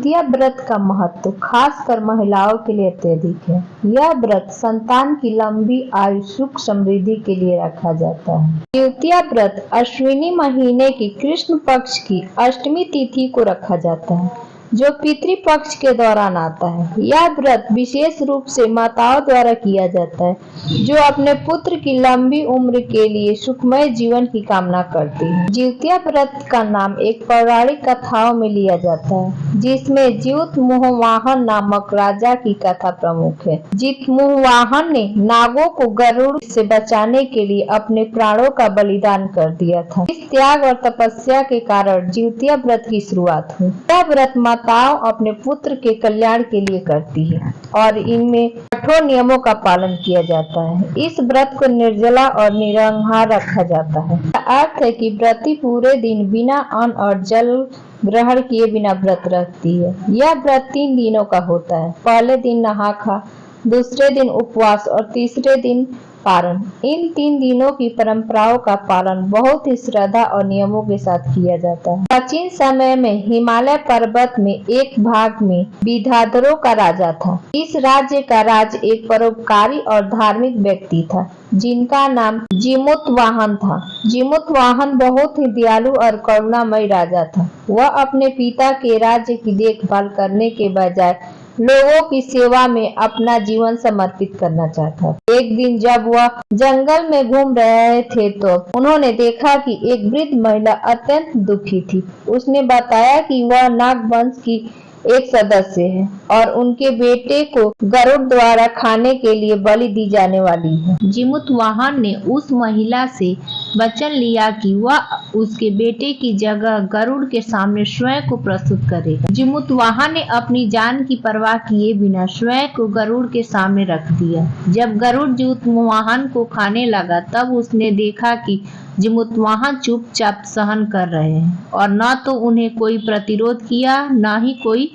जिउतिया व्रत का महत्व खासकर महिलाओं के लिए अत्यधिक है। यह व्रत संतान की लंबी आयु, सुख, समृद्धि के लिए रखा जाता है। जिउतिया व्रत अश्विनी महीने की कृष्ण पक्ष की अष्टमी तिथि को रखा जाता है, जो पितृपक्ष के दौरान आता है। यह व्रत विशेष रूप से माताओं द्वारा किया जाता है, जो अपने पुत्र की लंबी उम्र के लिए सुखमय जीवन की कामना करती है। जिउतिया व्रत का नाम एक पौराणिक कथाओं में लिया जाता है, जिसमें जितमुहवाहन नामक राजा की कथा प्रमुख है। जितमुहवाहन ने नागों को गरुड़ से बचाने के लिए अपने प्राणों का बलिदान कर दिया था। इस त्याग और तपस्या के कारण जिउतिया व्रत की शुरुआत हुई। यह व्रत माताओं अपने पुत्र के कल्याण के लिए करती है और इनमें कठोर नियमों का पालन किया जाता है। इस व्रत को निर्जला और निराहार रखा जाता है। अर्थ है कि व्रती पूरे दिन बिना अन्न और जल ग्रहण किए बिना व्रत रखती है। यह व्रत 3 दिनों का होता है। पहले दिन नहा खा, दूसरे दिन उपवास और तीसरे दिन पारण। इन 3 दिनों की परंपराओं का पालन बहुत ही श्रद्धा और नियमों के साथ किया जाता है। प्राचीन समय में हिमालय पर्वत में एक भाग में विद्याधरों का राजा था। इस राज्य का राज एक परोपकारी और धार्मिक व्यक्ति था, जिनका नाम जिमुतवाहन था। जिमुतवाहन बहुत ही दयालु और करुणामय राजा था। वह अपने पिता के राज्य की देखभाल करने के बजाय लोगों की सेवा में अपना जीवन समर्पित करना चाहता। एक दिन जब वह जंगल में घूम रहे थे तो उन्होंने देखा कि एक वृद्ध महिला अत्यंत दुखी थी। उसने बताया कि वह नाग वंश की एक सदस्य है और उनके बेटे को गरुड़ द्वारा खाने के लिए बलि दी जाने वाली है। जिमुतवाहन ने उस महिला से वचन लिया कि वह उसके बेटे की जगह गरुड़ के सामने स्वयं को प्रस्तुत करेगा। जिमुतवाहन ने अपनी जान की परवाह किए बिना स्वयं को गरुड़ के सामने रख दिया। जब गरुड़ जिमुतवाहन को खाने लगा, तब उसने देखा कि जिमुतवाहन चुपचाप सहन कर रहे हैं और न तो उन्हें कोई प्रतिरोध किया, न ही कोई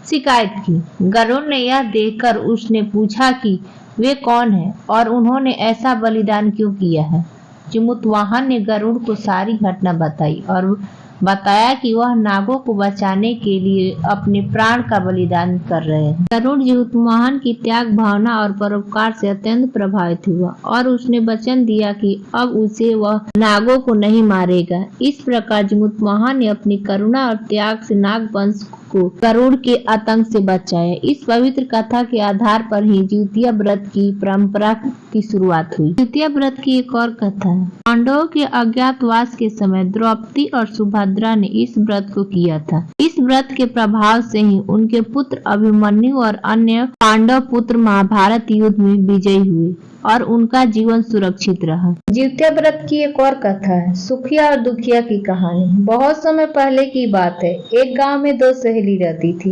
शिकायत की। गरुड़ ने यह देखकर उसने पूछा कि वे कौन हैं और उन्होंने ऐसा बलिदान क्यों किया है। जिमुतवाहन ने गरुड़ को सारी घटना बताई और बताया कि वह नागों को बचाने के लिए अपने प्राण का बलिदान कर रहे हैं। गरुड़ जिमुतवाहन की त्याग भावना और परोपकार से अत्यंत प्रभावित हुआ और उसने वचन दिया कि अब उसे वह नागों को नहीं मारेगा। इस प्रकार जिमुतवाहन ने अपनी करुणा और त्याग से नाग वंश को गरुड़ के आतंक से बचाया। इस पवित्र कथा के आधार पर ही जिउतिया व्रत की परंपरा की शुरुआत हुई। जिउतिया व्रत की एक और कथा है। पांडवों के अज्ञातवास के समय द्रौपदी और सुभद्रा ने इस व्रत को किया था। इस व्रत के प्रभाव से ही उनके पुत्र अभिमन्यु और अन्य पांडव पुत्र महाभारत युद्ध में विजयी हुए और उनका जीवन सुरक्षित रहा। जिउतिया व्रत की एक और कथा है, सुखिया और दुखिया की कहानी। बहुत समय पहले की बात है। एक गांव में 2 सहेली रहती थी।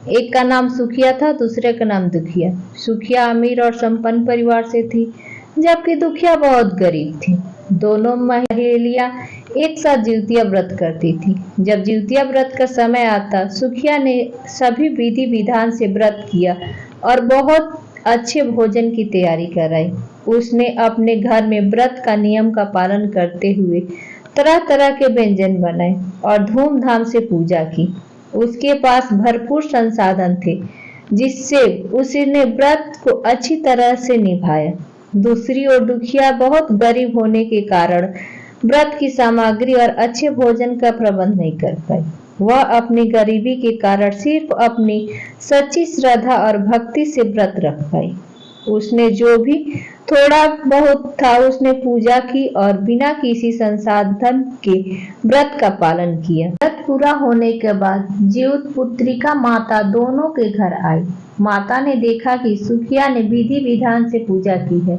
एक का नाम सुखिया था, दूसरे का नाम दुखिया। सुखिया अमीर और संपन्न परिवार से थी, जबकि दुखिया बहुत गरीब थी। दोनों सहेलियां एक साथ जिउतिया व्रत करती थी। जब जिउतिया व्रत का समय आता, सुखिया ने सभी विधि विधान से व्रत किया और बहुत अच्छे भोजन की तैयारी कराई। उसने अपने घर में व्रत का नियम का पालन करते हुए तरह तरह के व्यंजन बनाए और धूमधाम से पूजा की। उसके पास भरपूर संसाधन थे, जिससे उसने व्रत को अच्छी तरह से निभाया। दूसरी ओर दुखिया बहुत गरीब होने के कारण व्रत की सामग्री और अच्छे भोजन का प्रबंध नहीं कर पाई। वह अपनी गरीबी के कारण सिर्फ अपनी सच्ची श्रद्धा और भक्ति से व्रत रख पाई। उसने जो भी थोड़ा बहुत था उसने पूजा की और बिना किसी संसाधन के व्रत का पालन किया। व्रत पूरा होने के बाद जिउत पुत्रिका माता दोनों के घर आई। माता ने देखा कि सुखिया ने विधि विधान से पूजा की है,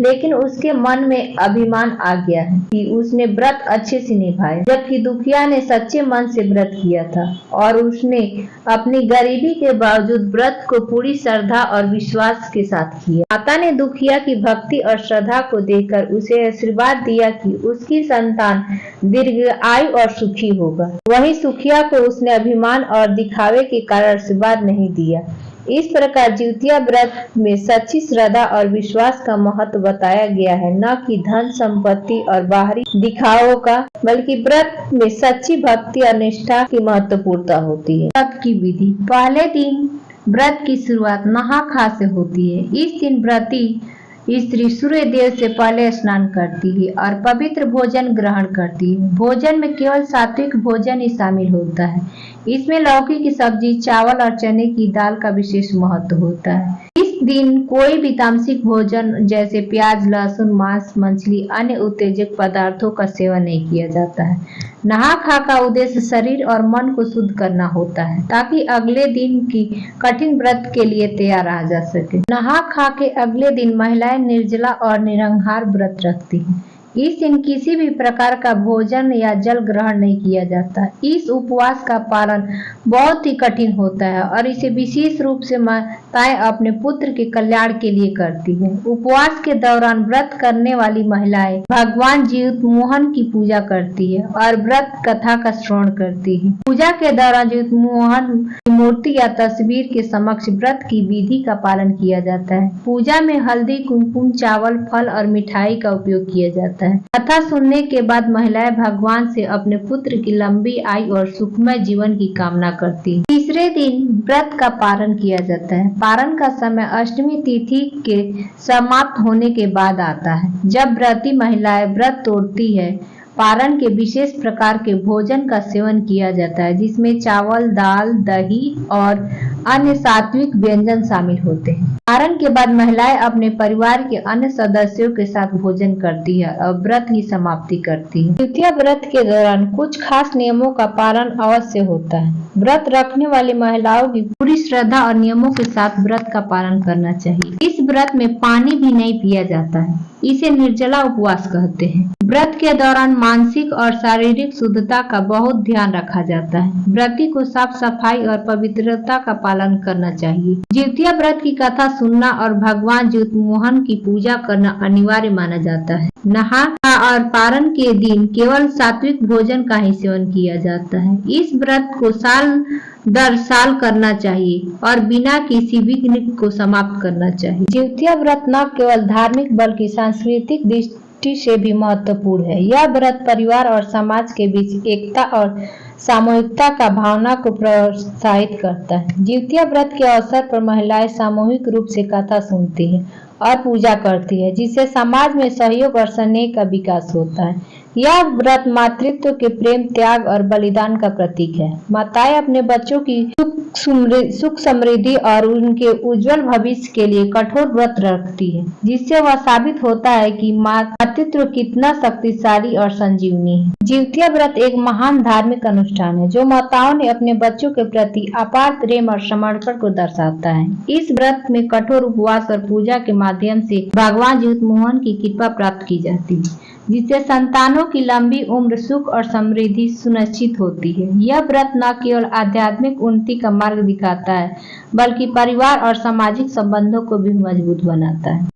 लेकिन उसके मन में अभिमान आ गया है कि उसने व्रत अच्छे से निभाया, जबकि दुखिया ने सच्चे मन से व्रत किया था और उसने अपनी गरीबी के बावजूद व्रत को पूरी श्रद्धा और विश्वास के साथ किया। माता ने दुखिया की भक्ति और श्रद्धा को देखकर उसे आशीर्वाद दिया कि उसकी संतान दीर्घायु और सुखी होगा। वहीं सुखिया को उसने अभिमान और दिखावे के कारण आशीर्वाद नहीं दिया। इस प्रकार जिउतिया व्रत में सच्ची श्रद्धा और विश्वास का महत्व बताया गया है, न कि धन संपत्ति और बाहरी दिखावों का, बल्कि व्रत में सच्ची भक्ति और निष्ठा की महत्वपूर्णता होती है। व्रत की विधि। पहले दिन व्रत की शुरुआत नहा खा से होती है। इस दिन व्रती स्त्री सूर्य देव से पहले स्नान करती है और पवित्र भोजन ग्रहण करती है। भोजन में केवल सात्विक भोजन ही शामिल होता है। इसमें लौकी की सब्जी, चावल और चने की दाल का विशेष महत्व होता है। इस दिन कोई भी तामसिक भोजन जैसे प्याज, लहसुन, मांस, मछली, अन्य उत्तेजक पदार्थों का सेवन नहीं किया जाता है। नहा खा का उद्देश्य शरीर और मन को शुद्ध करना होता है, ताकि अगले दिन की कठिन व्रत के लिए तैयार रहा जा सके। नहा खा के अगले दिन महिलाएं निर्जला और निराहार व्रत रखती हैं। इस दिन किसी भी प्रकार का भोजन या जल ग्रहण नहीं किया जाता। इस उपवास का पालन बहुत ही कठिन होता है और इसे विशेष रूप से माताएं अपने पुत्र के कल्याण के लिए करती हैं। उपवास के दौरान व्रत करने वाली महिलाएं भगवान ज्योति मोहन की पूजा करती है और व्रत कथा का श्रवण करती है। पूजा के दौरान ज्योति मोहन की मूर्ति या तस्वीर के समक्ष व्रत की विधि का पालन किया जाता है। पूजा में हल्दी, कुमकुम, चावल, फल और मिठाई का उपयोग किया जाता है। कथा सुनने के बाद महिलाएं भगवान से अपने पुत्र की लंबी आयु और सुखमय जीवन की कामना करती हैं। तीसरे दिन व्रत का पारण किया जाता है। पारण का समय अष्टमी तिथि के समाप्त होने के बाद आता है, जब व्रती महिलाएं व्रत तोड़ती है। पारण के विशेष प्रकार के भोजन का सेवन किया जाता है, जिसमें चावल, दाल, दही और अन्य सात्विक व्यंजन शामिल होते हैं। पारण के बाद महिलाएं अपने परिवार के अन्य सदस्यों के साथ भोजन करती है और व्रत की समाप्ति करती है। जिउतिया व्रत के दौरान कुछ खास नियमों का पालन अवश्य होता है। व्रत रखने वाली महिलाओं की पूरी श्रद्धा और नियमों के साथ व्रत का पालन करना चाहिए। इस व्रत में पानी भी नहीं पिया जाता है। इसे निर्जला उपवास कहते हैं। व्रत के दौरान मानसिक और शारीरिक शुद्धता का बहुत ध्यान रखा जाता है। व्रती को साफ सफाई और पवित्रता का पालन करना चाहिए। जिउतिया व्रत की कथा सुनना और भगवान ज्योति मोहन की पूजा करना अनिवार्य माना जाता है। नहा और पारण के दिन केवल सात्विक भोजन का ही सेवन किया जाता है। इस व्रत को साल दर साल करना चाहिए और बिना किसी विघ्न को समाप्त करना चाहिए। जिउतिया व्रत न केवल धार्मिक बल्कि सांस्कृतिक दृष्टि से भी महत्वपूर्ण है। यह व्रत परिवार और समाज के बीच एकता और सामूहिकता का भावना को प्रोत्साहित करता है। जिउतिया व्रत के अवसर पर महिलाएं सामूहिक रूप से कथा सुनती हैं और पूजा करती है, जिससे समाज में सहयोग और स्नेह का विकास होता है। यह व्रत मातृत्व के प्रेम, त्याग और बलिदान का प्रतीक है। माताएं अपने बच्चों की सुख समृद्धि और उनके उज्जवल भविष्य के लिए कठोर व्रत रखती है, जिससे वह साबित होता है कि मातृत्व कितना शक्तिशाली और संजीवनी है। जिउतिया व्रत एक महान धार्मिक अनुष्ठान है, जो माताओं ने अपने बच्चों के प्रति अपार प्रेम और समर्पण को दर्शाता है। इस व्रत में कठोर उपवास और पूजा के माध्यम से भगवान ज्योति मोहन की कृपा प्राप्त की जाती है, जिससे संतानों की लंबी उम्र, सुख और समृद्धि सुनिश्चित होती है। यह व्रत न केवल आध्यात्मिक उन्नति का मार्ग दिखाता है, बल्कि परिवार और सामाजिक संबंधों को भी मजबूत बनाता है।